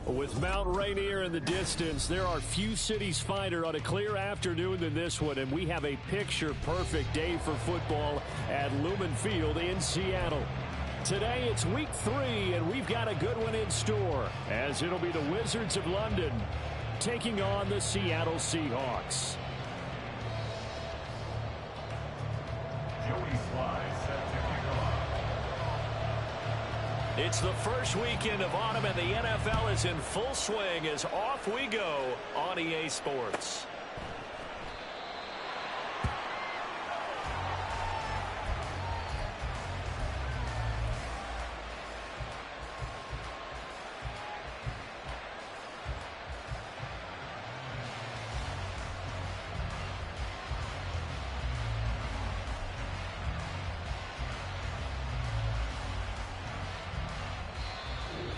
With Mount Rainier in the distance, there are few cities finer on a clear afternoon than this one, and we have a picture-perfect day for football at Lumen Field in Seattle. Today, it's week 3, and we've got a good one in store, as it'll be the Wizards of London taking on the Seattle Seahawks. It's the first weekend of autumn, and the NFL is in full swing as off we go on EA Sports.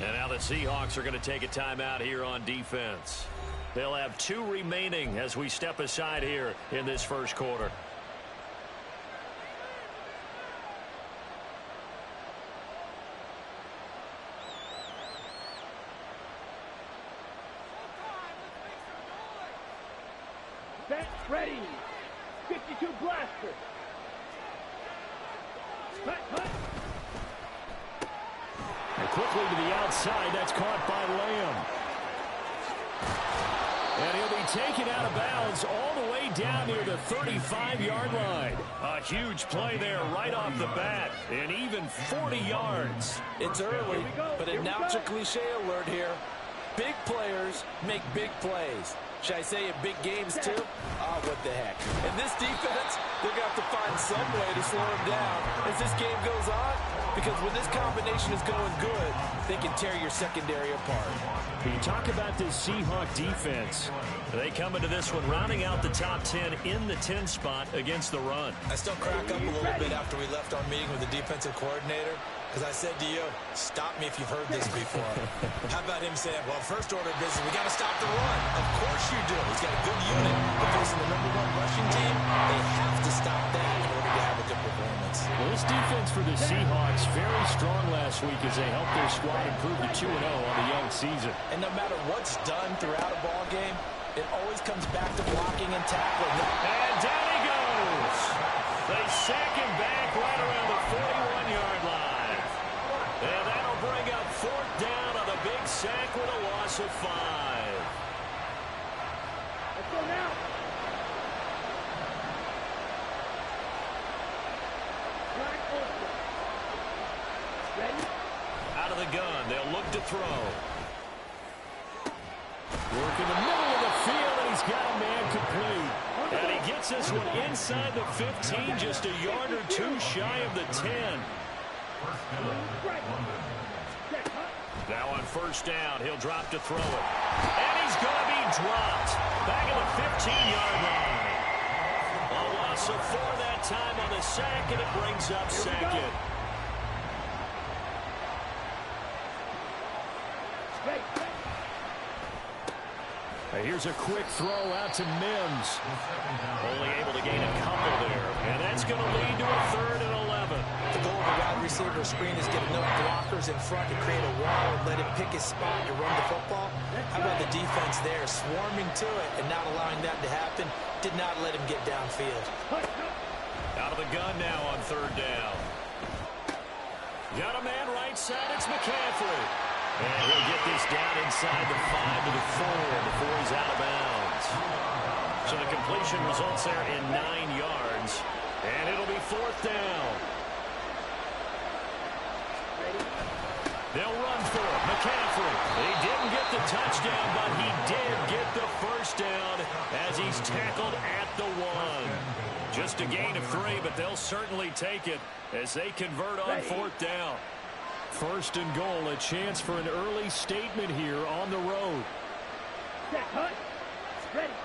And now the Seahawks are going to take a timeout here on defense. They'll have 2 remaining as we step aside here in this first quarter. Set, ready. 52 blaster. Hut. And quickly to the outside, that's caught by Lamb. And he'll be taken out of bounds all the way down near the 35-yard line. A huge play there right off the bat, and even 40 yards. It's early, but announcer cliche alert here. Big players make big plays. Should I say in big games too? Oh, what the heck. And this defense, they're going to have to find some way to slow him down as this game goes on, because when this combination is going good, they can tear your secondary apart. You talk about this Seahawk defense. They come into this one rounding out the top 10 in the 10 spot against the run. I still crack up a little bit after we left our meeting with the defensive coordinator, because I said to you, stop me if you've heard this before. How about him saying, well, first order of business, we got to stop the run. Of course you do. He's got a good unit. But facing the #1 rushing team, they have to stop that in order to have a good performance. Well, this defense for the Seahawks very strong last week as they helped their squad improve to 2-0 on the young season. And no matter what's done throughout a ball game, it always comes back to blocking and tackling. And down he goes. They sack him back right around the 41-yard line. And that'll bring up 4th down on a big sack with a loss of 5. Let's go now. Ready? Out of the gun, they'll look to throw. Work in the middle of the field, and he's got a man complete. And he gets this one inside the 15, just a yard or 2 shy of the 10. Now on 1st down, he'll drop to throw it. And he's going to be dropped. Back at the 15-yard line. A loss of 4 that time on the sack, and it brings up 2nd. Here's a quick throw out to Mims. Only able to gain a couple there. And that's going to lead to a 3rd and 11. The goal of a wide receiver screen is get enough blockers in front to create a wall and let him pick his spot to run the football. How about the defense there, swarming to it and not allowing that to happen? Did not let him get downfield. Out of the gun now on 3rd down. Got a man right side. It's McCaffrey. And he'll get this down inside the 5 to the 4 before he's out of bounds. So the completion results there in 9 yards. And it'll be 4th down. They'll run for it. McCaffrey. He didn't get the touchdown, but he did get the 1st down as he's tackled at the 1. Just a gain of 3, but they'll certainly take it as they convert on 4th down. 1st and goal, a chance for an early statement here on the road. Set, hut. Ready.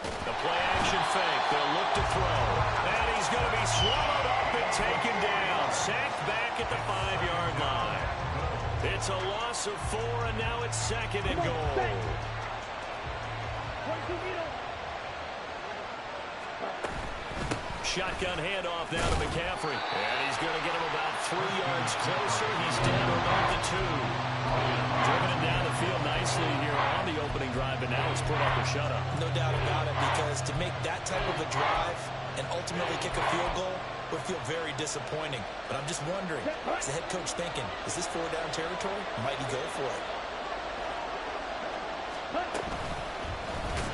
The play-action fake. They'll look to throw. And he's going to be swallowed up and taken down. Sacked back at the 5-yard line. It's a loss of 4, and now it's 2nd and goal. Shotgun handoff now to McCaffrey. And he's going to get him about 3 yards closer. He's down about the 2. Driven it down the field nicely here on the opening drive, and now it's put up a shutout. No doubt about it, because to make that type of a drive and ultimately kick a field goal would feel very disappointing. But I'm just wondering, is the head coach thinking, is this 4-down territory? Might he go for it?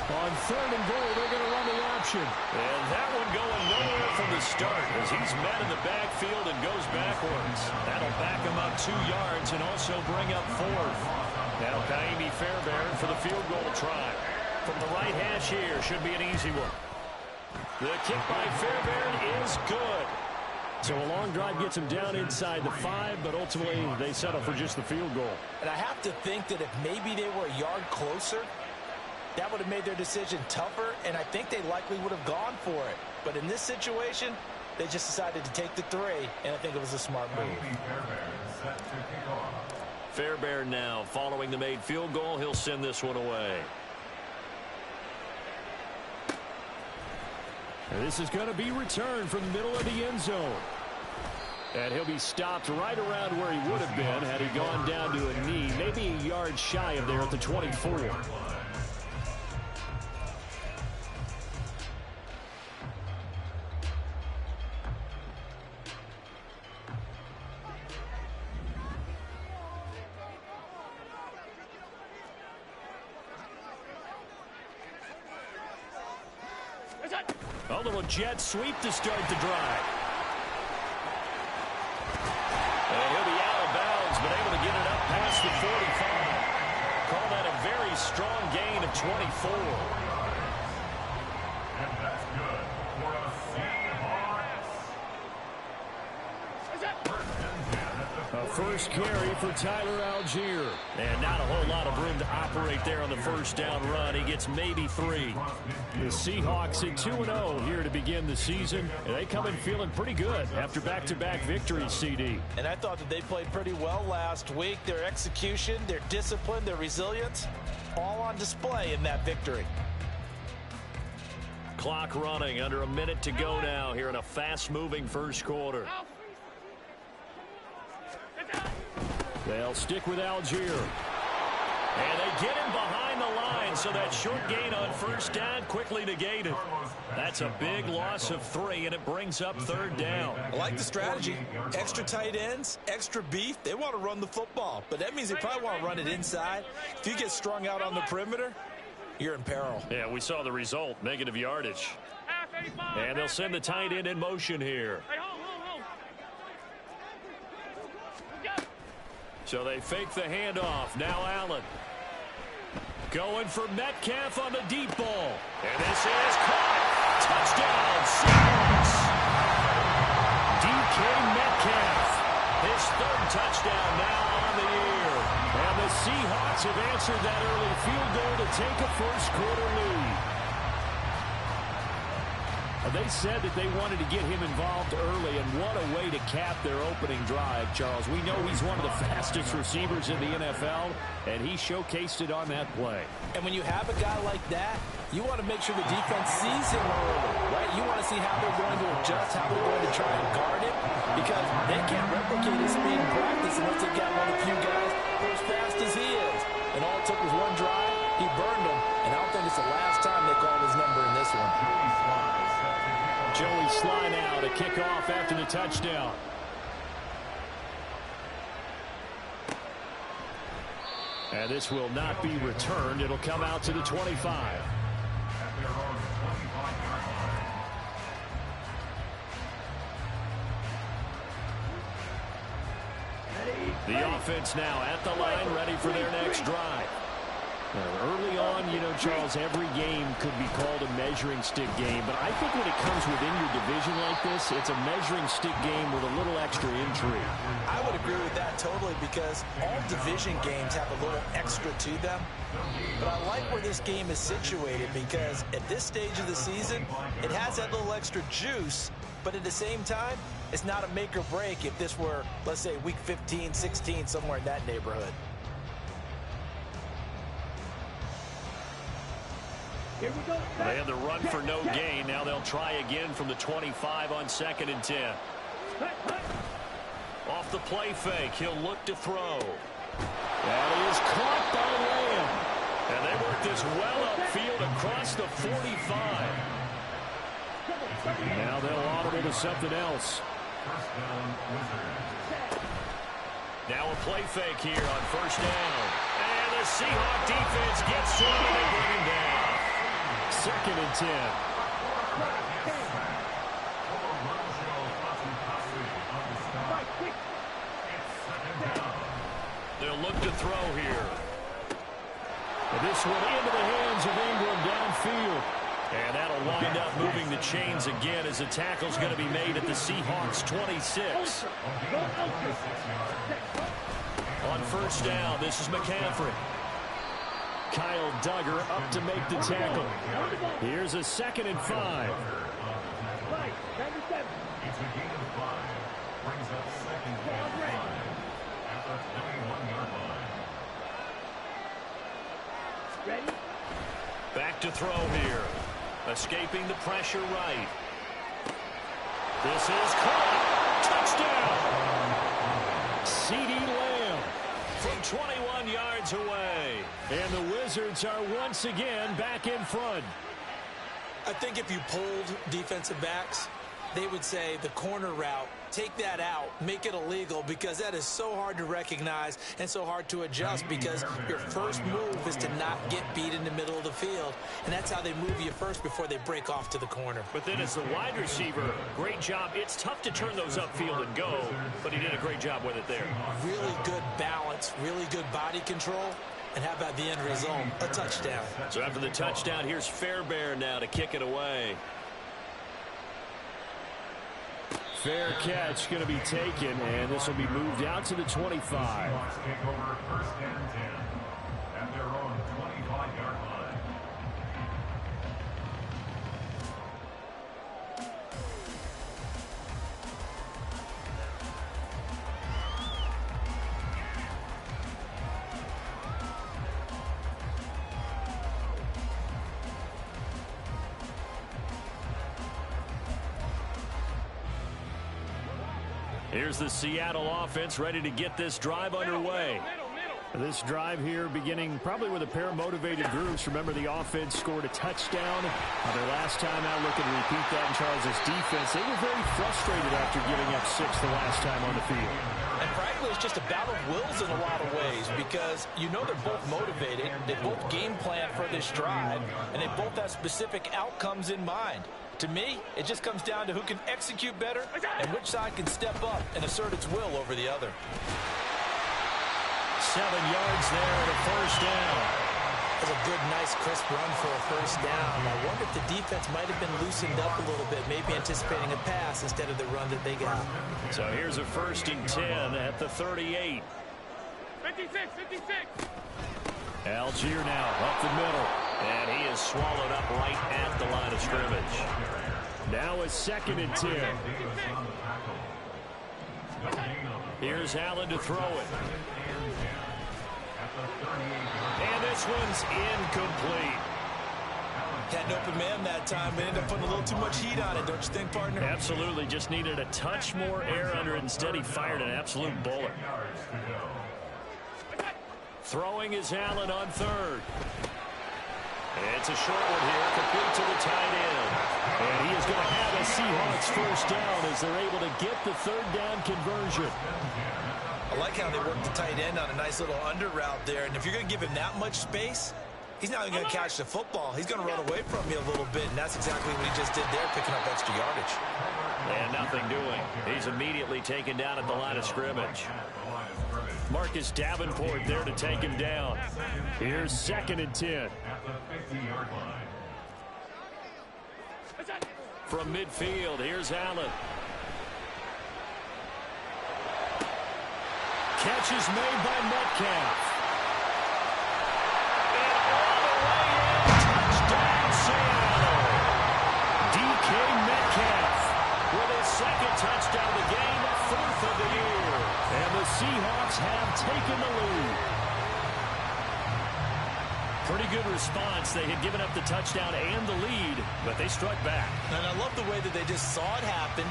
On 3rd and goal, they're going to run the option. And that one going nowhere from the start as he's met in the backfield and goes backwards. That'll back him up 2 yards and also bring up 4th. Now Kaimi Fairbairn for the field goal try. From the right hash here, should be an easy one. The kick by Fairbairn is good. So a long drive gets him down inside the 5, but ultimately they settle for just the field goal. And I have to think that if maybe they were a yard closer, that would have made their decision tougher, and I think they likely would have gone for it. But in this situation, they just decided to take the 3, and I think it was a smart move. Fairbairn now following the made field goal. He'll send this one away. And this is going to be returned from the middle of the end zone. And he'll be stopped right around where he would have been had he gone down to a knee, maybe a yard shy of there at the 24. A little jet sweep to start the drive. And he'll be out of bounds, but able to get it up past the 45. Call that a very strong gain of 24. And that's good for a A first carry for Tyler Algier. And not a whole lot of room to operate there on the first down run. He gets maybe 3. The Seahawks at 2-0 here to begin the season. And they come in feeling pretty good after back-to-back victories, CD. And I thought that they played pretty well last week. Their execution, their discipline, their resilience, all on display in that victory. Clock running, under a minute to go now here in a fast-moving first quarter. They'll stick with Algier. And they get him behind the line, so that short gain on first down quickly negated. That's a big loss of 3, and it brings up 3rd down. I like the strategy. Extra tight ends, extra beef. They want to run the football, but that means they probably want to run it inside. If you get strung out on the perimeter, you're in peril. Yeah, we saw the result, negative yardage. And they'll send the tight end in motion here. So they fake the handoff. Now Allen. Going for Metcalf on the deep ball. And this is caught. Touchdown, Seahawks. DK Metcalf. His 3rd touchdown now on the year. And the Seahawks have answered that early field goal to take a first quarter lead. They said that they wanted to get him involved early, and what a way to cap their opening drive, Charles. We know he's one of the fastest receivers in the NFL, and he showcased it on that play. And when you have a guy like that, you want to make sure the defense sees him early, right? You want to see how they're going to adjust, how they're going to try and guard him, because they can't replicate his speed in practice unless they've got one of the few guys who are as fast as he is. And all it took was one drive. He burned him, and I don't think it's the last time they called his number in this one. Joey Sly now to kick off after the touchdown. And this will not be returned. It'll come out to the 25. The offense now at the line, ready for their next drive. Early on, you know, Charles, every game could be called a measuring stick game. But I think when it comes within your division like this, it's a measuring stick game with a little extra intrigue. I would agree with that totally, because all division games have a little extra to them. But I like where this game is situated, because at this stage of the season, it has that little extra juice. But at the same time, it's not a make or break if this were, let's say, week 15, 16, somewhere in that neighborhood. Here we go. They had the run for no gain. Now they'll try again from the 25 on 2nd and 10. Off the play fake, he'll look to throw. That is caught by Lamb. And they work this well upfield across the 45. Now they'll audible to something else. Now a play fake here on first down. And the Seahawk defense gets to him and they bring him down. 2nd and 10. They'll look to throw here. And this one into the hands of Ingram downfield. And that'll wind up moving the chains again as the tackle's going to be made at the Seahawks 26. On first down, this is McCaffrey. Kyle Duggar up to make the tackle. Here's a 2nd and 5. It's a gain of 5. Brings up 2nd and 5 at the 21-yard line. Ready? Back to throw here. Escaping the pressure right. This is caught. Touchdown. CeeDee Lamb from 21 yards away. And the Wizards are once again back in front. I think if you polled defensive backs, they would say the corner route, take that out, make it illegal, because that is so hard to recognize and so hard to adjust, because your first move is to not get beat in the middle of the field, and that's how they move you first before they break off to the corner. But then as the wide receiver, great job. It's tough to turn those upfield and go, but he did a great job with it there. Really good balance, really good body control, and how about the end result? A touchdown. So after the touchdown, here's Fairbairn now to kick it away. Fair catch going to be taken, and this will be moved out to the 25. Seahawks take over 1st and 10 at their own 25-yard line. Here's the Seattle offense ready to get this drive underway. This drive here beginning probably with a pair of motivated groups. Remember, the offense scored a touchdown their last time out. Looking to repeat that in Charles' defense. They were very frustrated after giving up 6 the last time on the field. And frankly, it's just a battle of wills in a lot of ways, because you know they're both motivated, they both game plan for this drive, and they both have specific outcomes in mind. To me, it just comes down to who can execute better and which side can step up and assert its will over the other. 7 yards there and a first down. That's a good, nice, crisp run for a first down. I wonder if the defense might have been loosened up a little bit, maybe anticipating a pass instead of the run that they got. So here's a 1st and 10 at the 38. 56. Algier now up the middle. And he is swallowed up right at the line of scrimmage. Now a 2nd and 10. Here's Allen to throw it. And this one's incomplete. Had an open man that time, but ended up putting a little too much heat on it, don't you think, partner? Absolutely. Just needed a touch more air under it. Instead, he fired an absolute bullet. Throwing is Allen on 3rd. It's a short one here, complete to the tight end. And he is going to have a Seahawks first down as they're able to get the 3rd down conversion. I like how they work the tight end on a nice little under route there. And if you're going to give him that much space, he's not even going to catch the football. He's going to run away from you a little bit, and that's exactly what he just did there, picking up extra yardage. And nothing doing. He's immediately taken down at the line of scrimmage. Marcus Davenport there to take him down. Here's 2nd and 10. At the 50-yard line. From midfield, here's Allen. Catch is made by Metcalf. And all the way in, touchdown Seattle. DK Metcalf with his 2nd touchdown of the game, 4th of the year. And the Seahawks have taken the lead. Pretty good response. They had given up the touchdown and the lead, but they struck back. And I love the way that they just saw it happen,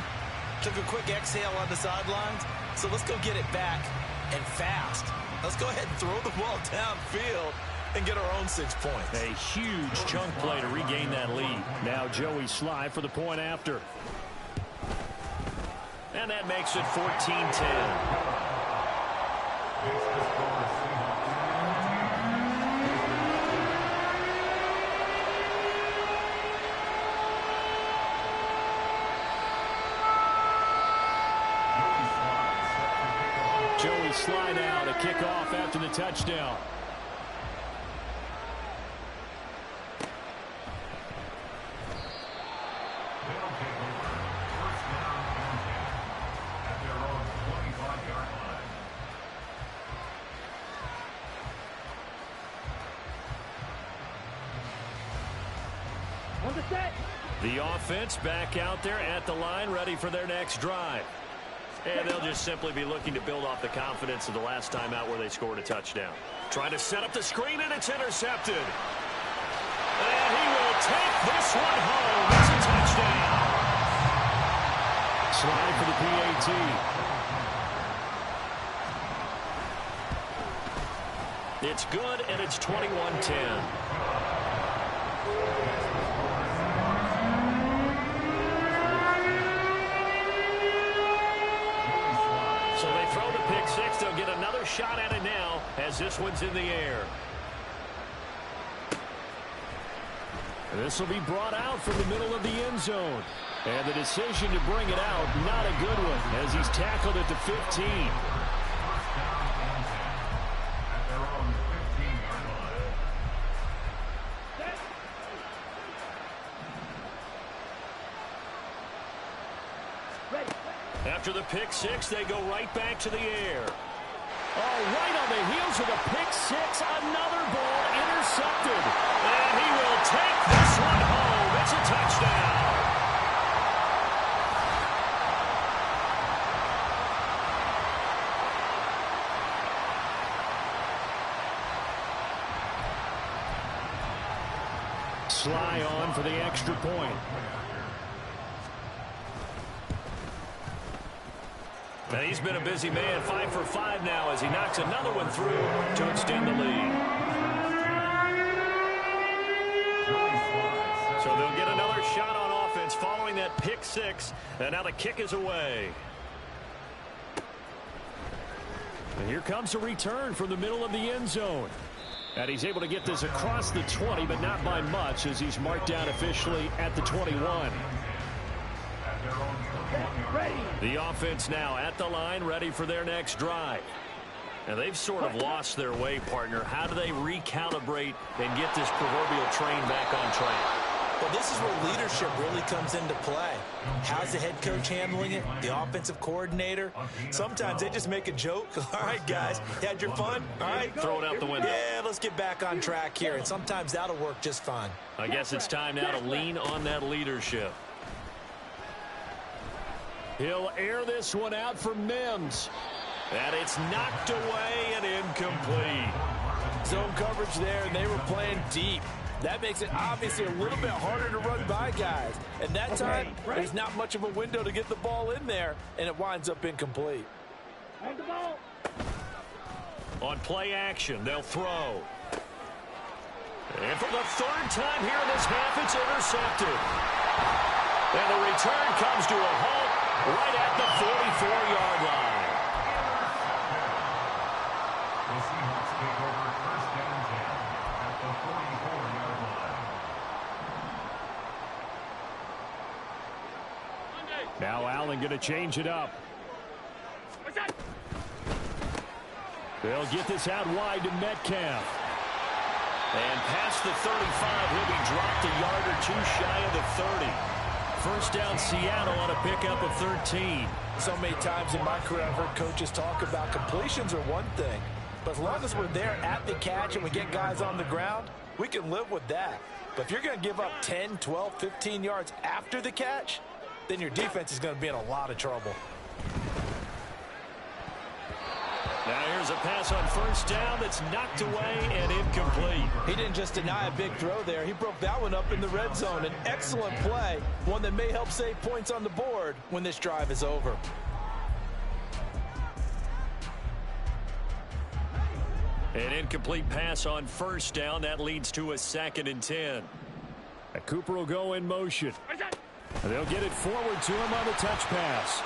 took a quick exhale on the sidelines. So let's go get it back. and fast. Let's go ahead and throw the ball downfield and get our own 6 points. A huge chunk play to regain that lead. Now Joey Sly for the point after. And that makes it 14-10. Joey Sly now to kick off after the touchdown. The offense back out there at the line, ready for their next drive. And they'll just simply be looking to build off the confidence of the last time out where they scored a touchdown. Trying to set up the screen, and it's intercepted. And he will take this one home. It's a touchdown. Slide for the PAT. It's good, and it's 21-10. So they throw the pick six. They'll get another shot at it now as this one's in the air. And this will be brought out from the middle of the end zone. And the decision to bring it out, not a good one, as he's tackled at the 15. After the pick six, they go right back to the air. Oh, right on the heels of the pick six, another ball intercepted. And he will take this one home. It's a touchdown. Sly on for the extra point. Now he's been a busy man, 5 for 5 now as he knocks another one through to extend the lead. So they'll get another shot on offense following that pick six, and now the kick is away. And here comes a return from the middle of the end zone. And he's able to get this across the 20, but not by much as he's marked down officially at the 21. The offense now at the line, ready for their next drive. And they've sort of lost their way, partner. How do they recalibrate and get this proverbial train back on track? Well, this is where leadership really comes into play. How's the head coach handling it? The offensive coordinator? Sometimes they just make a joke. All right, guys, you had your fun? All right. Throw it out the window. Yeah, let's get back on track here. And sometimes that'll work just fine. I guess it's time now to lean on that leadership. He'll air this one out for Mims. And it's knocked away and incomplete. Zone coverage there, and they were playing deep. That makes it obviously a little bit harder to run by guys. And that time, there's not much of a window to get the ball in there, and it winds up incomplete. On play action, they'll throw. And for the third time here in this half, it's intercepted. And the return comes to a halt right at the 44-yard line. The Seahawks take over first down 10 at the 44-yard line. Now Allen going to change it up. They'll get this out wide to Metcalf. And past the 35, he'll be dropped a yard or two shy of the 30. First down Seattle on a pickup of 13. So many times in my career I've heard coaches talk about completions are one thing. But as long as we're there at the catch and we get guys on the ground, we can live with that. But if you're going to give up 10, 12, 15 yards after the catch, then your defense is going to be in a lot of trouble. Now here's a pass on first down that's knocked away and incomplete. He didn't just deny a big throw there. He broke that one up in the red zone. An excellent play, one that may help save points on the board when this drive is over. An incomplete pass on first down. That leads to a 2nd and 10. Cooper will go in motion. They'll get it forward to him on the touch pass.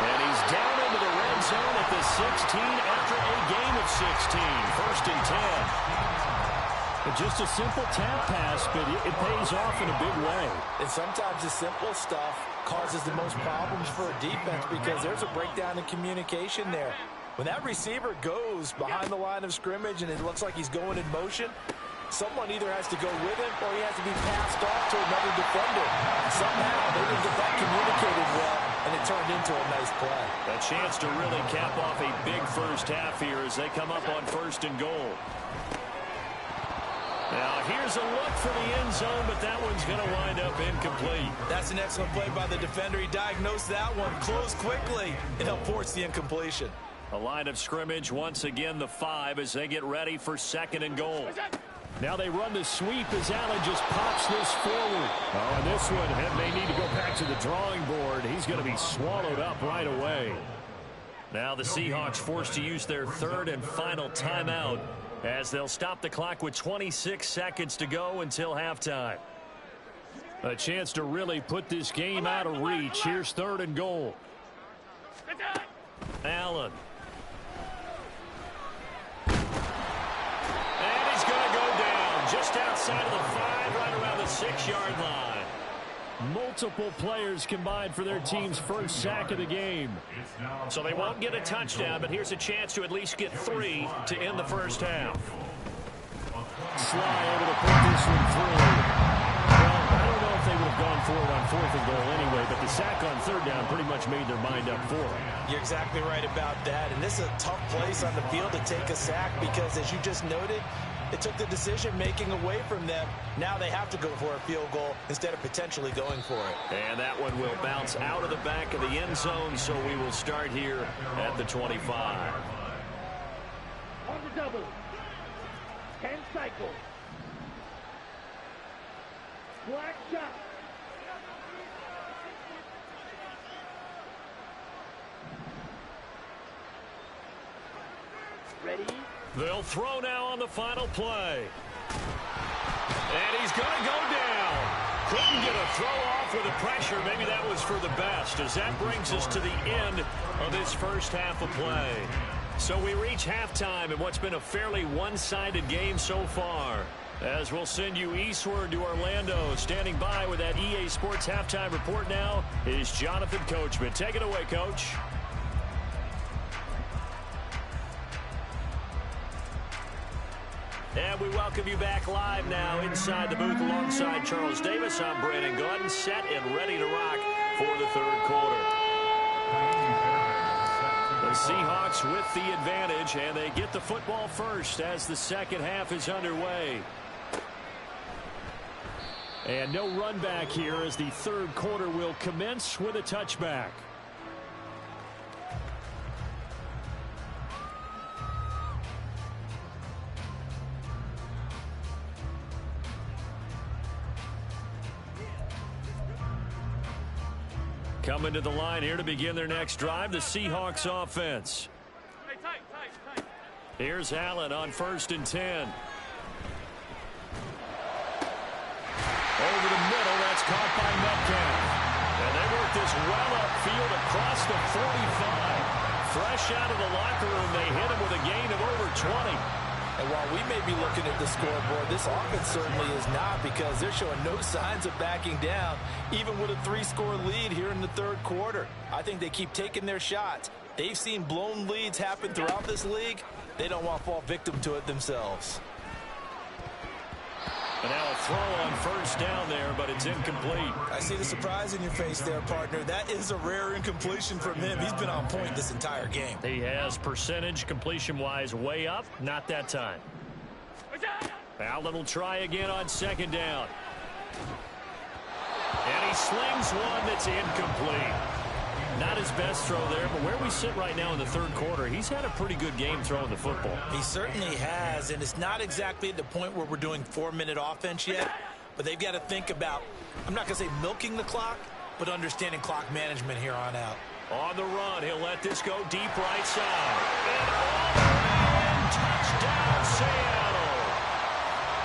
And he's down into the red zone at the 16 after a gain of 16. 1st and 10. Just a simple tap pass, but it pays off in a big way. And sometimes the simple stuff causes the most problems for a defense because there's a breakdown in communication there. When that receiver goes behind the line of scrimmage and it looks like he's going in motion, someone either has to go with him or he has to be passed off to another defender. Somehow they didn't get that communicated well, and it turned into a nice play. A chance to really cap off a big first half here as they come up on 1st and goal. Now, here's a look for the end zone, but that one's going to wind up incomplete. That's an excellent play by the defender. He diagnosed that one, closed quickly, and helped force the incompletion. A line of scrimmage, once again, the 5 as they get ready for 2nd and goal. Now they run the sweep as Allen just pops this forward. Oh, and this one may need to go back to the drawing board. He's going to be swallowed up right away. Now the Seahawks forced to use their 3rd and final timeout as they'll stop the clock with 26 seconds to go until halftime. A chance to really put this game out of reach. Here's 3rd and goal. Allen. And he's going to go down just outside of the 5, right around the 6-yard line. Multiple players combined for their team's first sack of the game. So they won't get a touchdown, but here's a chance to at least get 3 to end the first half. Sly able to put this one through. Well, I don't know if they would have gone for it on 4th and goal anyway, but the sack on 3rd down pretty much made their mind up for it. You're exactly right about that, and this is a tough place on the field to take a sack because, as you just noted, it took the decision-making away from them. Now they have to go for a field goal instead of potentially going for it. And that one will bounce out of the back of the end zone, so we will start here at the 25. On the double. 10 cycles. Black shot. Ready? They'll throw now on the final play. And he's going to go down. Couldn't get a throw off with the pressure. Maybe that was for the best, as that brings us to the end of this first half of play. So we reach halftime in what's been a fairly one-sided game so far. As we'll send you eastward to Orlando. Standing by with that EA Sports halftime report now is Jonathan Coachman. Take it away, Coach. And we welcome you back live now inside the booth alongside Charles Davis. I'm Brandon Gordon, set and ready to rock for the 3rd quarter. The Seahawks with the advantage, and they get the football first as the 2nd half is underway. And no run back here as the 3rd quarter will commence with a touchback. Coming to the line here to begin their next drive, the Seahawks offense. Hey, tight. Here's Allen on 1st and 10. Over the middle, that's caught by Metcalf. And they work this well upfield across the 45. Fresh out of the locker room, they hit him with a gain of over 20. And while we may be looking at the scoreboard, this offense certainly is not, because they're showing no signs of backing down, even with a 3-score lead here in the 3rd quarter. I think they keep taking their shots. They've seen blown leads happen throughout this league. They don't want to fall victim to it themselves. And now a throw on 1st down there, but it's incomplete. I see the surprise in your face there, partner. That is a rare incompletion from him. He's been on point this entire game. He has percentage completion-wise way up. Not that time. Allen will try again on 2nd down. And he slings one that's incomplete. Not his best throw there, but where we sit right now in the 3rd quarter, he's had a pretty good game throwing the football. He certainly has, and it's not exactly at the point where we're doing 4-minute offense yet, but they've got to think about, I'm not going to say milking the clock, but understanding clock management here on out. On the run, he'll let this go deep right side. And all the way in, touchdown, Seattle.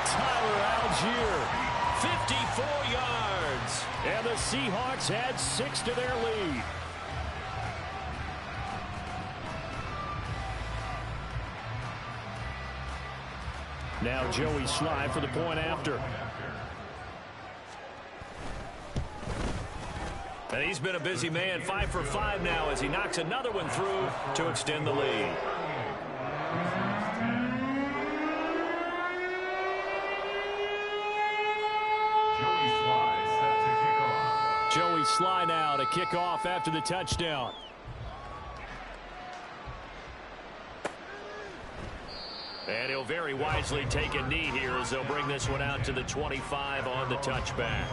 Tyler Algier, 54 yards. And the Seahawks add 6 to their lead. Now Joey Sly for the point after. And he's been a busy man, 5 for 5 now as he knocks another one through to extend the lead. Joey Sly now to kick off after the touchdown. And he'll very wisely take a knee here as they'll bring this one out to the 25 on the touchback.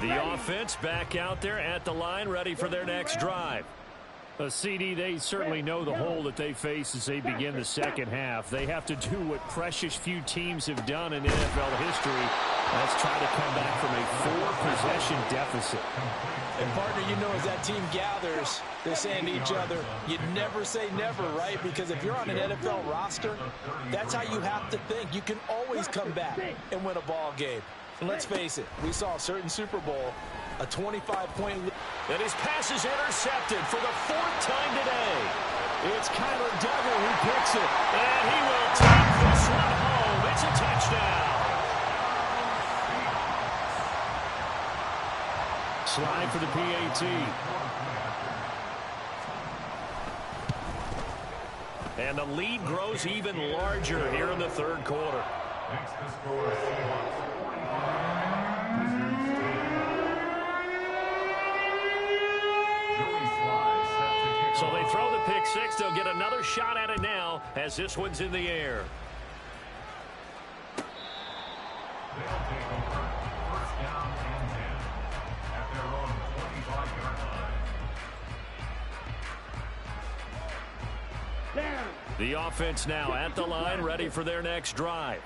The offense back out there at the line, ready for their next drive. CD, they certainly know the hole that they face as they begin the second half. They have to do what precious few teams have done in NFL history. Let's try to come back from a 4-possession deficit. And, partner, you know, as that team gathers, they're saying to each other, you never say never, right? Because if you're on an NFL roster, that's how you have to think. You can always come back and win a ball game. And let's face it, we saw a certain Super Bowl, a 25-point lead. And his pass is intercepted for the 4th time today. It's Kyler Duggar who picks it. And he will take this one home. It's a touchdown. Slide for the PAT. And the lead grows even larger here in the third quarter. Makes the score Seahawks 49, So they throw the pick six. They'll get another shot at it now as this one's in the air. They'll take over. First down and 10 at their own 25-yard line. Down. The offense now at the line, ready for their next drive.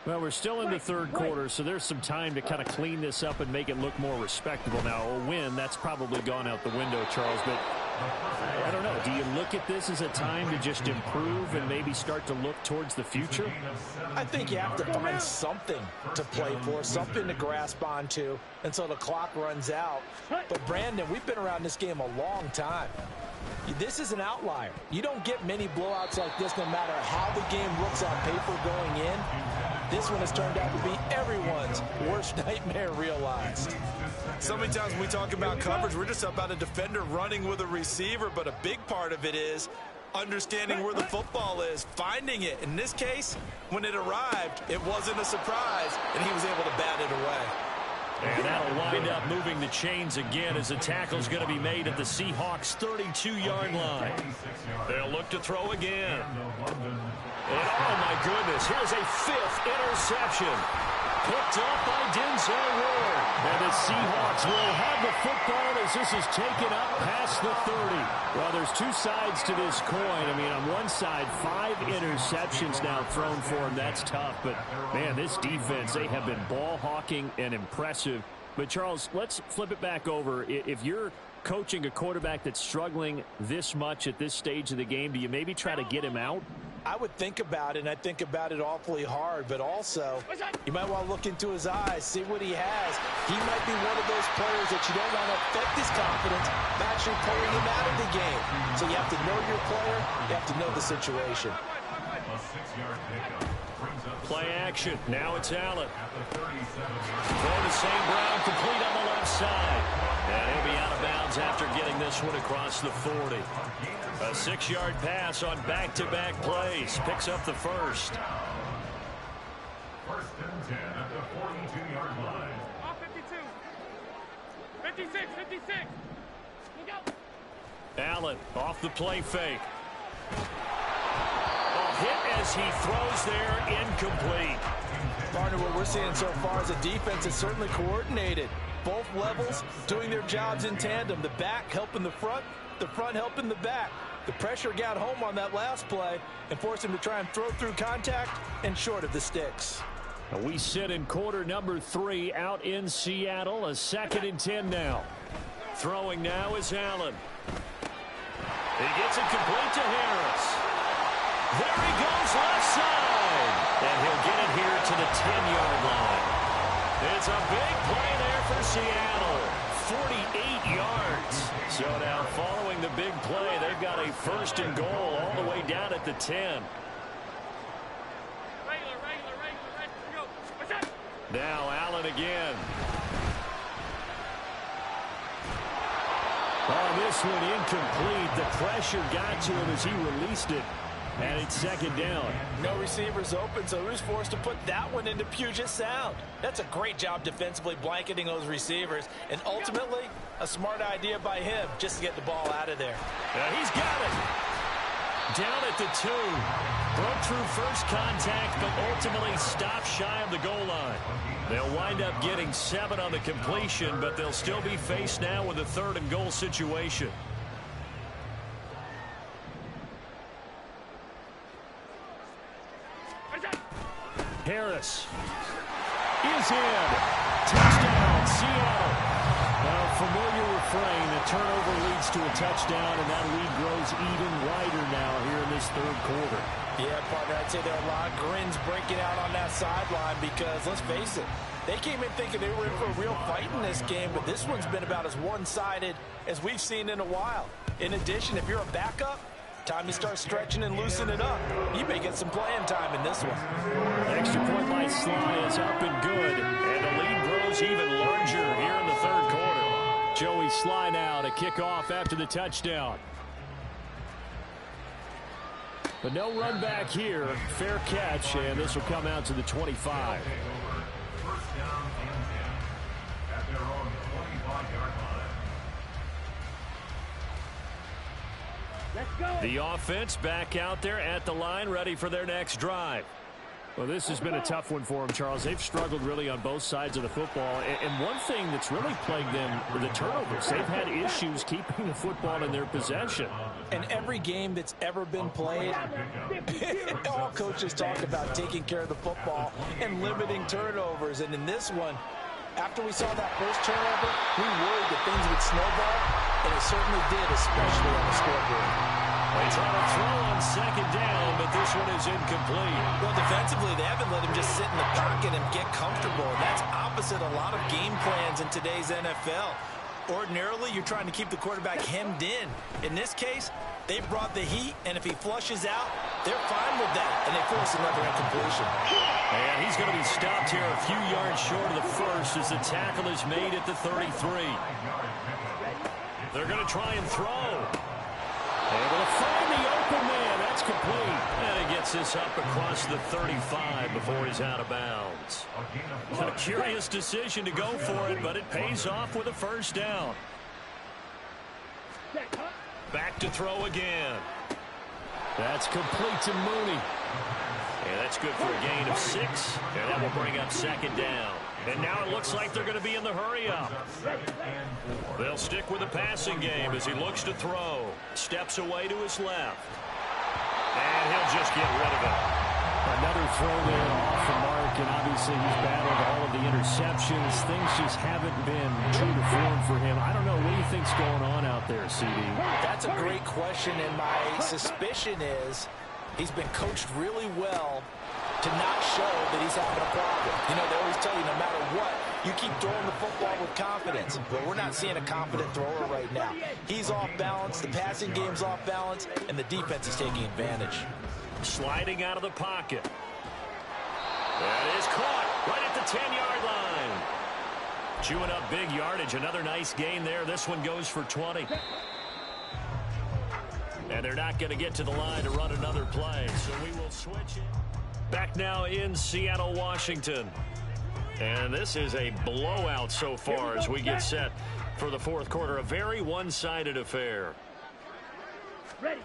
Well, we're still in the third quarter, so there's some time to kind of clean this up and make it look more respectable. Now, a win, that's probably gone out the window, Charles, but I don't know. Do you look at this as a time to just improve and maybe start to look towards the future? I think you have to find something to play for, something to grasp onto until the clock runs out. But, Brandon, we've been around this game a long time. This is an outlier. You don't get many blowouts like this no matter how the game looks on paper going in. This one has turned out to be everyone's worst nightmare realized. So many times when we talk about coverage, we're just about a defender running with a receiver, but a big part of it is understanding where the football is, finding it. In this case, when it arrived, it wasn't a surprise, and he was able to bat it away. And that'll wind up moving the chains again as the tackle's going to be made at the Seahawks' 32-yard line. They'll look to throw again. And oh, my goodness, here's a 5th interception. Picked up by Denzel Ward. And the Seahawks will have the football as this is taken up past the 30. Well, there's two sides to this coin. I mean, on one side, 5 interceptions now thrown for him. That's tough. But, man, this defense, they have been ball hawking and impressive. But, Charles, let's flip it back over. If you're coaching a quarterback that's struggling this much at this stage of the game, do you maybe try to get him out? I would think about it, and I think about it awfully hard, but also you might want to look into his eyes, see what he has. He might be one of those players that you don't want to affect his confidence by actually pulling him out of the game. So you have to know your player, you have to know the situation. A 6-yard pickup brings up Play action. Now it's Allen. Throw to St. Brown, complete on the left side. And he'll be out of bounds after getting this one across the 40. A 6-yard pass on back-to-back plays. Picks up the first. First and 10 at the 42-yard line. Off 52. 56, 56. Look out. Allen off the play fake. A hit as he throws there, incomplete. Partner, what we're seeing so far as a defense is certainly coordinated. Both levels doing their jobs in tandem. The back helping the front helping the back. The pressure got home on that last play and forced him to try and throw through contact and short of the sticks. We sit in quarter number 3 out in Seattle. A 2nd and 10 now. Throwing now is Allen. He gets it complete to Harris. There he goes left side. And he'll get it here to the 10-yard line. It's a big play there for Seattle. 48 yards. So now following the big play, they've got a 1st and goal all the way down at the 10. Now Allen again. On this one incomplete. The pressure got to him as he released it. And it's 2nd down. No receivers open, so he was forced to put that one into Puget Sound. That's a great job defensively blanketing those receivers. And ultimately, a smart idea by him just to get the ball out of there. He's got it. Down at the 2. Broke through first contact, but ultimately stopped shy of the goal line. They'll wind up getting 7 on the completion, but they'll still be faced now with a 3rd and goal situation. Harris is in. Touchdown, Seattle. Now, familiar refrain. A turnover leads to a touchdown, and that lead grows even wider now here in this 3rd quarter. Yeah, partner, I'd say there are a lot of grins breaking out on that sideline because, let's face it, they came in thinking they were in for a real fight in this game, but this one's been about as one-sided as we've seen in a while. In addition, if you're a backup, time to start stretching and loosening up. You may get some playing time in this one. Extra point by Sly is up and good, and the lead grows even larger here in the 3rd quarter. Joey Sly now to kick off after the touchdown. But no run back here. Fair catch, and this will come out to the 25. 1st down and 10 at their own 25-yard line. Let's go. The offense back out there at the line, ready for their next drive. Well, this has been a tough one for them, Charles. They've struggled really on both sides of the football. And one thing that's really plagued them are the turnovers. They've had issues keeping the football in their possession. In every game that's ever been played, all coaches talk about taking care of the football and limiting turnovers. And in this one, after we saw that first turnover, we worried that things would snowball, and it certainly did, especially on the scoreboard. They try to throw on 2nd down, but this one is incomplete. Well, defensively, they haven't let him just sit in the pocket and get comfortable. And that's opposite a lot of game plans in today's NFL. Ordinarily, you're trying to keep the quarterback hemmed in. In this case, they brought the heat, and if he flushes out, they're fine with that, and they force another incompletion. And he's going to be stopped here a few yards short of the 1st as the tackle is made at the 33. They're going to try and throw. Able to find the open man. That's complete. And he gets this up across the 35 before he's out of bounds. A curious decision to go for it, but it pays off with a 1st down. Back to throw again. That's complete to Mooney. And that's good for a gain of 6. And that will bring up 2nd down. And now it looks like they're going to be in the hurry-up. They'll stick with the passing game as he looks to throw. Steps away to his left. And he'll just get rid of it. Another throw there off the mark, and obviously he's battled all of the interceptions. Things just haven't been true to form for him. I don't know. What do you think's going on out there, CD? That's a great question, and my suspicion is he's been coached really well to not show that he's having a problem. You know, they always tell you no matter what, you keep throwing the football with confidence. But we're not seeing a confident thrower right now. He's off balance, the passing game's off balance, and the defense is taking advantage. Sliding out of the pocket. That is caught right at the 10-yard line. Chewing up big yardage. Another nice gain there. This one goes for 20. And they're not going to get to the line to run another play, so we will switch it. Back now in Seattle, Washington. And this is a blowout so far as we get set for the 4th quarter. A very one-sided affair. Ready.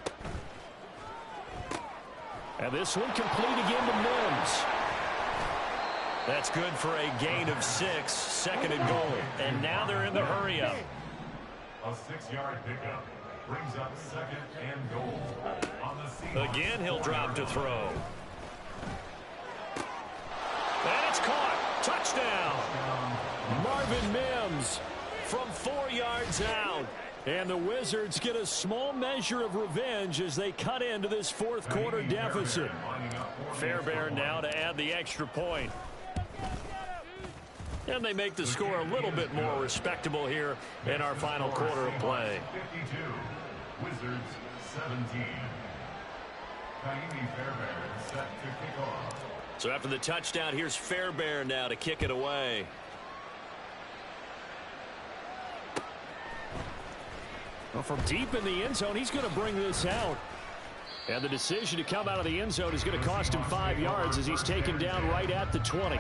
And this one complete again to Mims. That's good for a gain of 6, 2nd and goal. And now they're in the hurry-up. A 6-yard pickup brings up 2nd and goal. On the Again, he'll drop to throw. And it's touchdown. Marvin Mims from 4 yards out. And the Wizards get a small measure of revenge as they cut into this fourth quarter deficit. Fairbairn now to add the extra point. And they make the score a little bit more respectable here in our final quarter of play. 52, Wizards 17. Fairbairn set to kick off. So after the touchdown, here's Fairbairn now to kick it away. Well, from deep in the end zone, he's going to bring this out. And the decision to come out of the end zone is going to cost him 5 yards as he's taken down right at the 20.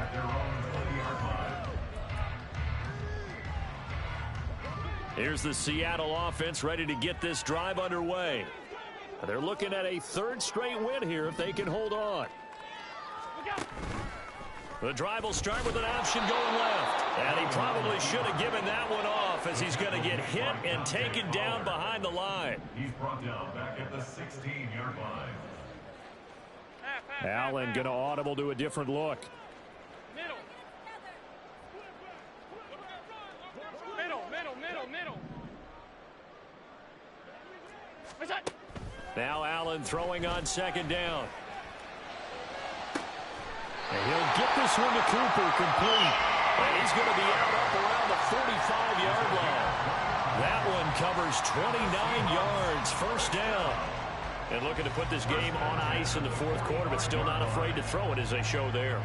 Here's the Seattle offense ready to get this drive underway. They're looking at a third straight win here if they can hold on. The drive will start with an option going left. And he probably should have given that one off as he's going to get hit and taken down behind the line. He's brought down back at the 16-yard line. Allen going to audible to a different look. Middle. Now Allen throwing on second down. And he'll get this one to Cooper complete. And he's going to be out up around the 45-yard line. That one covers 29 yards, first down. And looking to put this game on ice in the fourth quarter, but still not afraid to throw it as they show there.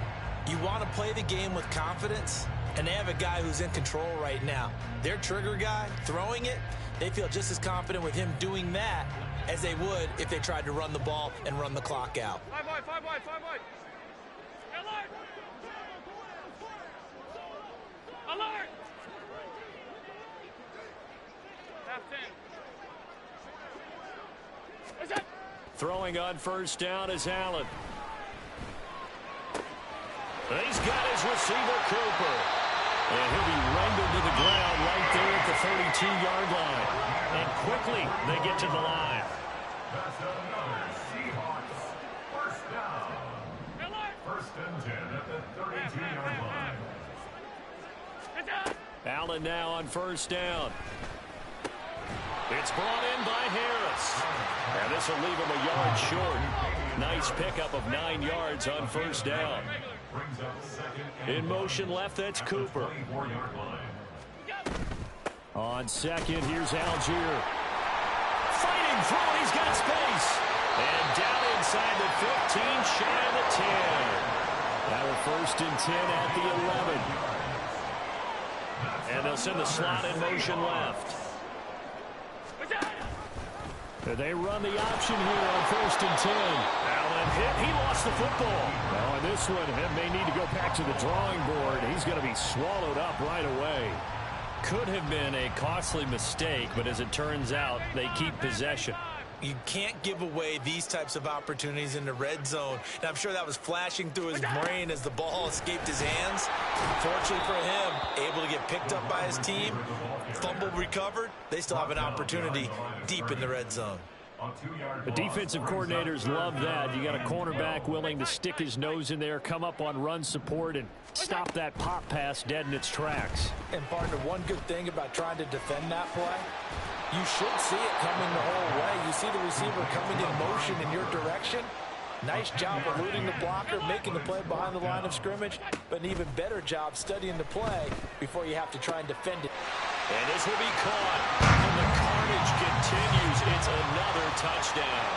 You want to play the game with confidence, and they have a guy who's in control right now. Their trigger guy, throwing it, they feel just as confident with him doing that as they would if they tried to run the ball and run the clock out. 5 wide. Alert! Half 10. Throwing on first down is Allen. He's got his receiver, Cooper. And he'll be wrangled to the ground right there at the 32-yard line. And quickly they get to the line. That's another Seahawks first down. First and 10 at the 32-yard line. Allen now on first down. It's brought in by Harris. And this will leave him a yard short. Nice pickup of 9 yards on first down. In motion left, that's Cooper. On second, here's Algier. Fighting through, he's got space. And down inside the 15, shy of the 10. Now we're first and 10 at the 11. And they'll send the slot in motion left. They run the option here on first and 10. Allen hit. He lost the football. Now on this one, he may need to go back to the drawing board. He's going to be swallowed up right away. Could have been a costly mistake, but as it turns out, they keep possession. You can't give away these types of opportunities in the red zone. And I'm sure that was flashing through his brain as the ball escaped his hands. Fortunately for him, able to get picked up by his team, fumble recovered. They still have an opportunity deep in the red zone. The defensive coordinators love that. You got a cornerback willing to stick his nose in there, come up on run support, and stop that pop pass dead in its tracks. And partner, one good thing about trying to defend that play, you should see it coming the whole way. You see the receiver coming in motion in your direction. Nice job eluding the blocker, making the play behind the line of scrimmage, but an even better job studying the play before you have to try and defend it. And this will be caught. And the carnage continues. It's another touchdown.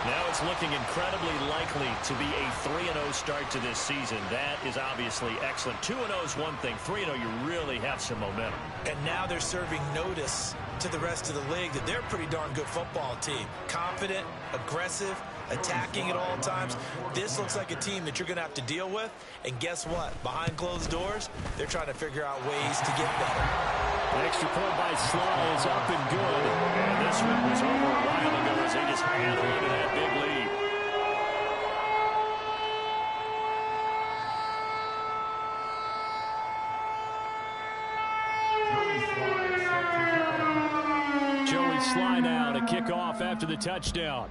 Now it's looking incredibly likely to be a 3-0 start to this season. That is obviously excellent. 2-0 is one thing. 3-0, you really have some momentum. And now they're serving notice to the rest of the league that they're a pretty darn good football team. Confident, aggressive, attacking at all times. This looks like a team that you're going to have to deal with. And guess what? Behind closed doors, they're trying to figure out ways to get better. The extra point by Sly is up and good. And this one was over a while ago as they just handed into that big lead. Joey Sly now to kick off after the touchdown.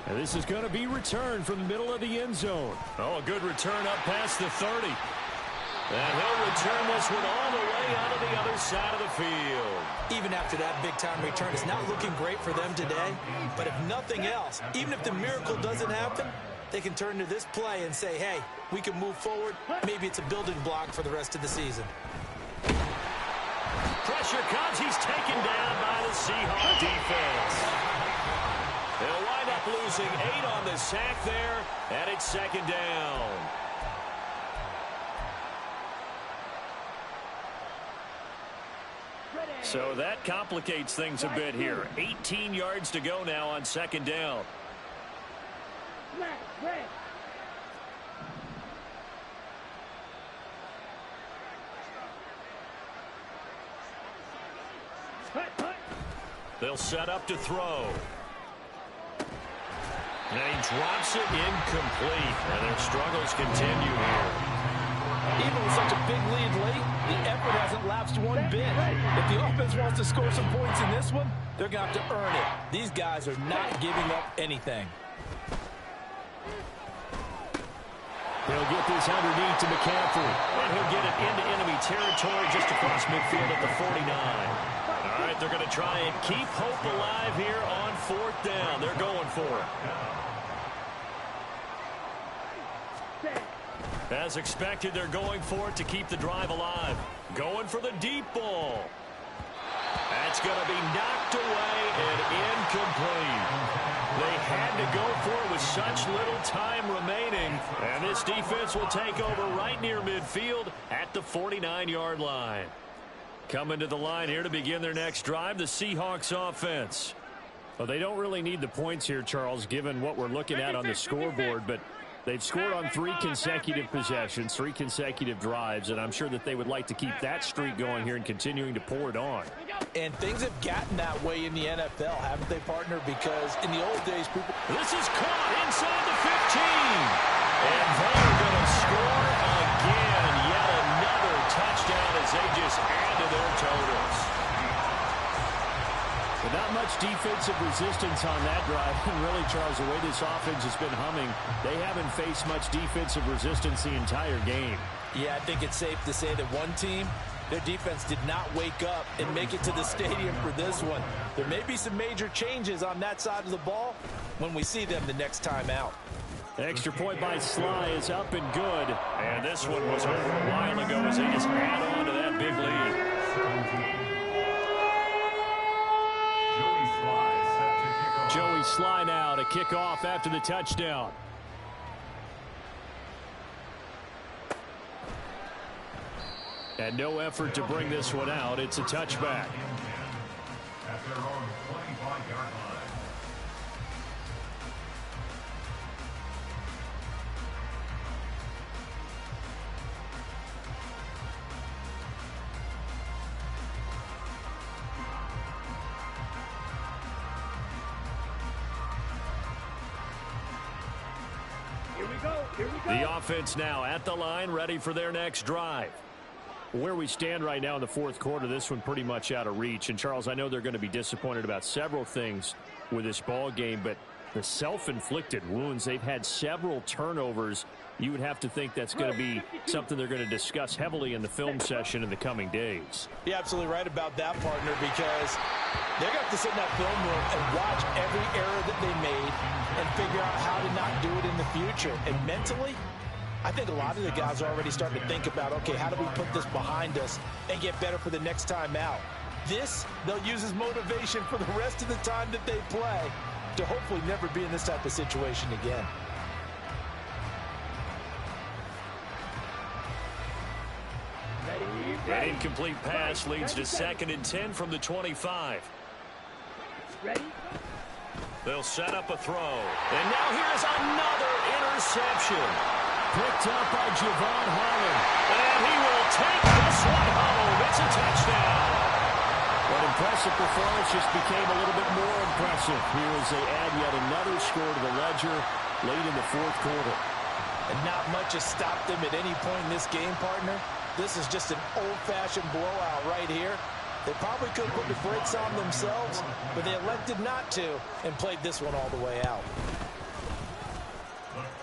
And this is going to be returned from the middle of the end zone. Oh, a good return up past the 30. And he'll return this one all the way out of the other side of the field. Even after that big-time return, it's not looking great for them today. But if nothing else, even if the miracle doesn't happen, they can turn to this play and say, hey, we can move forward. Maybe it's a building block for the rest of the season. Pressure comes. He's taken down by the Seahawks defense. They'll wind up losing 8 on the sack there, and it's second down. So that complicates things a bit here. 18 yards to go now on second down. They'll set up to throw. And he drops it incomplete. And their struggles continue here. Even with such a big lead late, the effort hasn't lapsed one bit. If the offense wants to score some points in this one, they're going to have to earn it. These guys are not giving up anything. They'll get this underneath to McCaffrey. And he'll get it into enemy territory just across midfield at the 49. All right, they're going to try and keep hope alive here on fourth down. They're going for it. As expected, they're going for it to keep the drive alive. Going for the deep ball. That's going to be knocked away and incomplete. They had to go for it with such little time remaining. And this defense will take over right near midfield at the 49-yard line. Coming to the line here to begin their next drive, the Seahawks offense. Well, they don't really need the points here, Charles, given what we're looking at on the scoreboard, but they've scored on 3 consecutive possessions, 3 consecutive drives, and I'm sure that they would like to keep that streak going here and continuing to pour it on. And things have gotten that way in the NFL, haven't they, partner? Because in the old days, people... This is caught inside the 15. And they're going to score again. Yet another touchdown as they just add to their totals. But not much defensive resistance on that drive. And really, Charles, the way this offense has been humming, they haven't faced much defensive resistance the entire game. Yeah, I think it's safe to say that one team, their defense did not wake up and make it to the stadium for this one. There may be some major changes on that side of the ball when we see them the next time out. Extra point by Sly is up and good. And this one was over a while ago as they just add on to that big lead. Joey Sly now to kick off after the touchdown. And no effort to bring this one out. It's a touchback. At their own 25-yard line. The offense now at the line, ready for their next drive. Where we stand right now in the fourth quarter, this one pretty much out of reach. And, Charles, I know they're going to be disappointed about several things with this ball game, but the self-inflicted wounds, they've had several turnovers. You would have to think that's going to be something they're going to discuss heavily in the film session in the coming days. You're absolutely right about that, partner, because they're going to have to sit in that film room and watch every error that they made and figure out how to not do it in the future. And mentally, I think a lot of the guys are already starting to think about, okay, how do we put this behind us and get better for the next time out? This, they'll use as motivation for the rest of the time that they play to hopefully never be in this type of situation again. An incomplete pass leads to 2nd and 10 from the 25. They'll set up a throw. And now here's another interception. Picked up by Javon Holland. And he will take this one home. It's a touchdown. But impressive performance just became a little bit more impressive here as they add yet another score to the ledger late in the fourth quarter. And not much has stopped them at any point in this game, partner. This is just an old-fashioned blowout right here. They probably could have put the brakes on themselves, but they elected not to and played this one all the way out.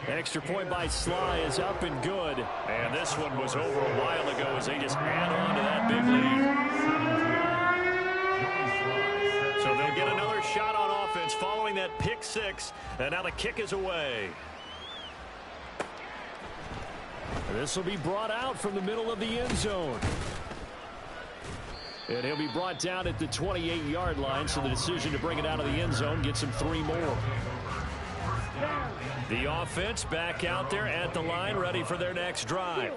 Extra point by Sly is up and good. And this one was over a while ago as they just add on to that big lead. So they'll get another shot on offense following that pick six. And now the kick is away. This will be brought out from the middle of the end zone. And he'll be brought down at the 28-yard line, so the decision to bring it out of the end zone gets him 3 more. The offense back out there at the line, ready for their next drive.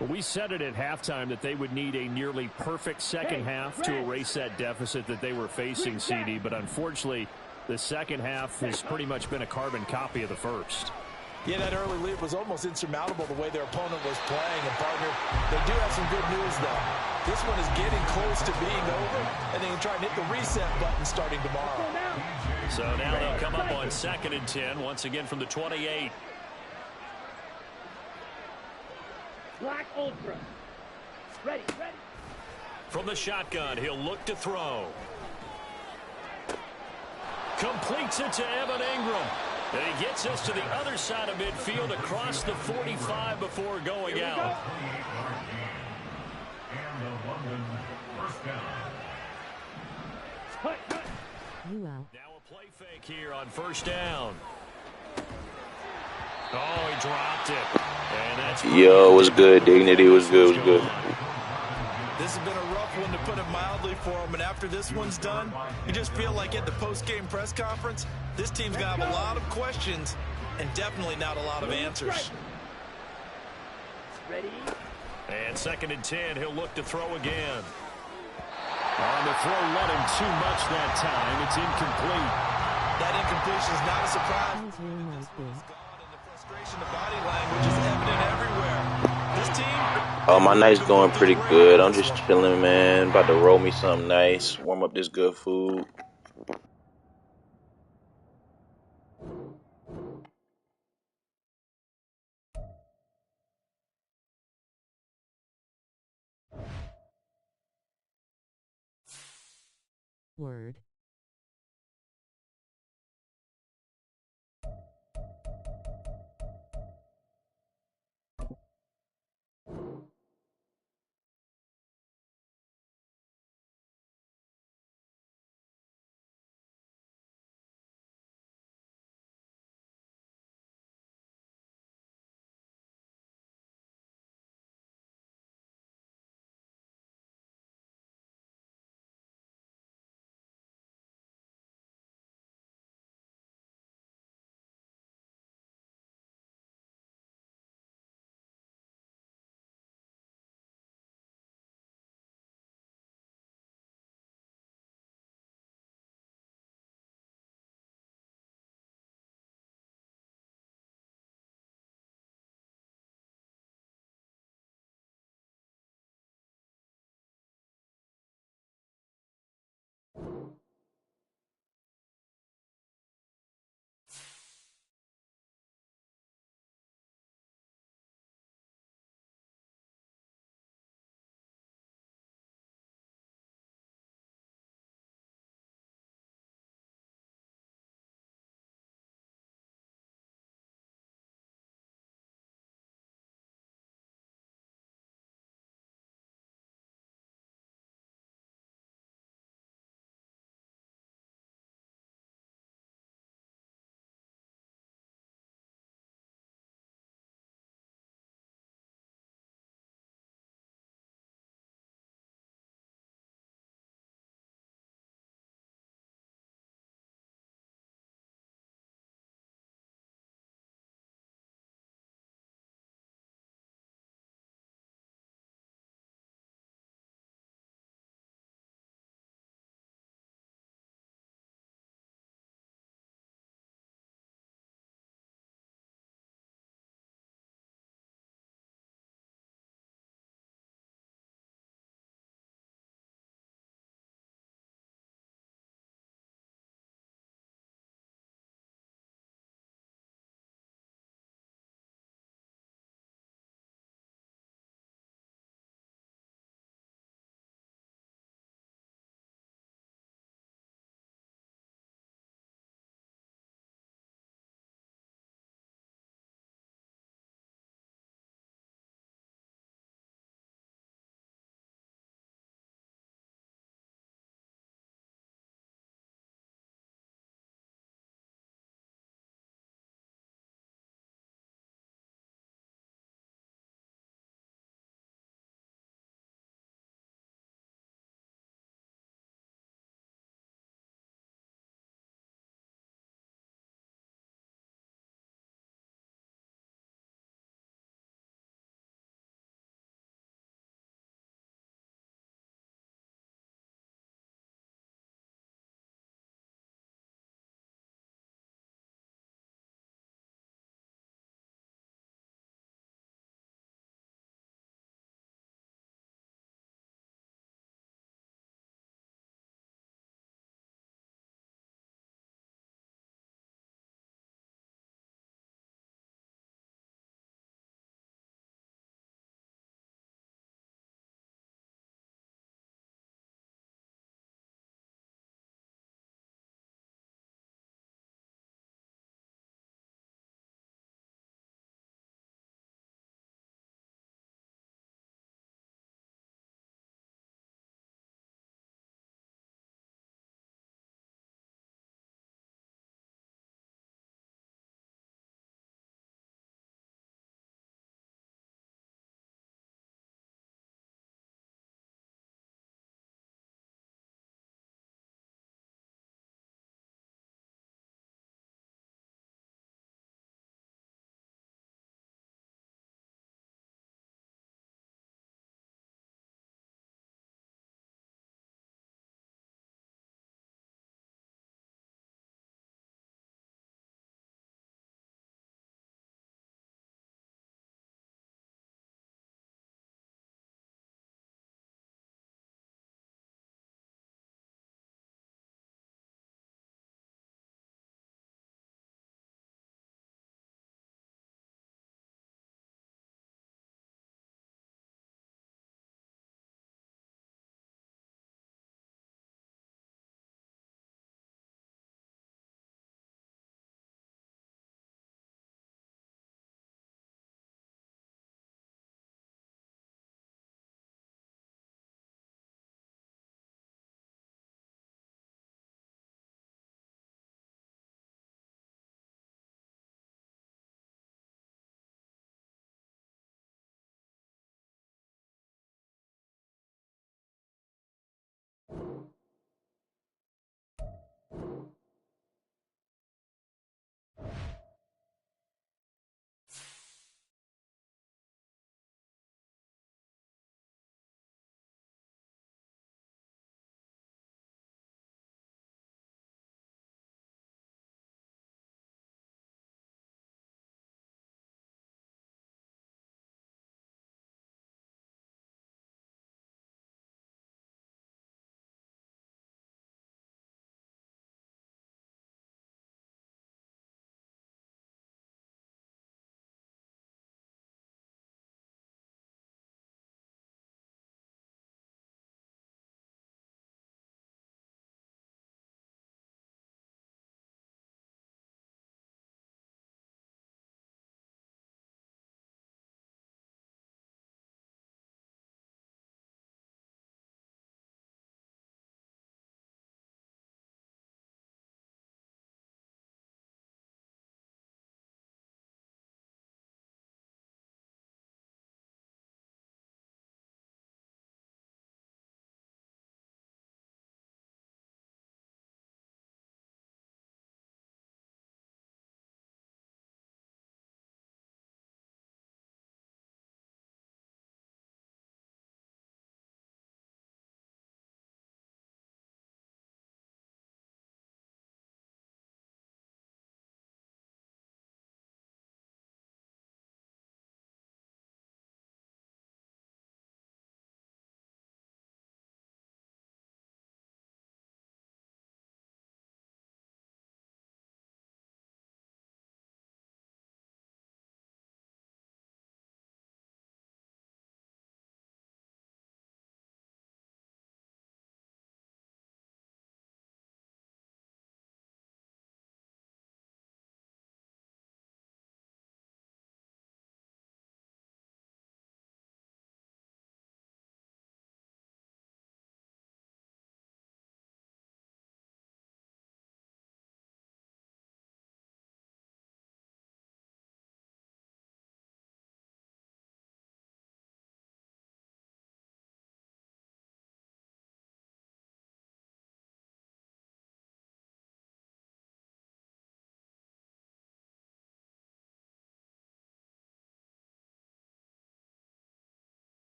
We said it at halftime that they would need a nearly perfect second half to erase that deficit that they were facing, CD, but unfortunately, the second half has pretty much been a carbon copy of the first. Yeah, that early lead was almost insurmountable the way their opponent was playing. And, partner, they do have some good news, though. This one is getting close to being over, and they can try and hit the reset button starting tomorrow. So now they'll come up on 2nd and 10, once again from the 28. Black Ultra. Ready. From the shotgun, he'll look to throw. Completes it to Evan Ingram. And he gets us to the other side of midfield across the 45 before going out. And the London first down. Now a play fake here on first down. Oh, he dropped it. And that's Yo, what's good? Dignity was good. This has been a rough one, to put it mildly, for him. And after this one's done, you just feel like at the post-game press conference, this team's going to have a lot of questions and definitely not a lot of answers. Ready. And 2nd and 10, he'll look to throw again. On the throw, let him too much that time. It's incomplete. That incompletion is not a surprise. The frustration, the body language is evident everywhere. This team... Oh, my night's going pretty good. I'm just chilling, man. About to roll me something nice. Warm up this good food. Word.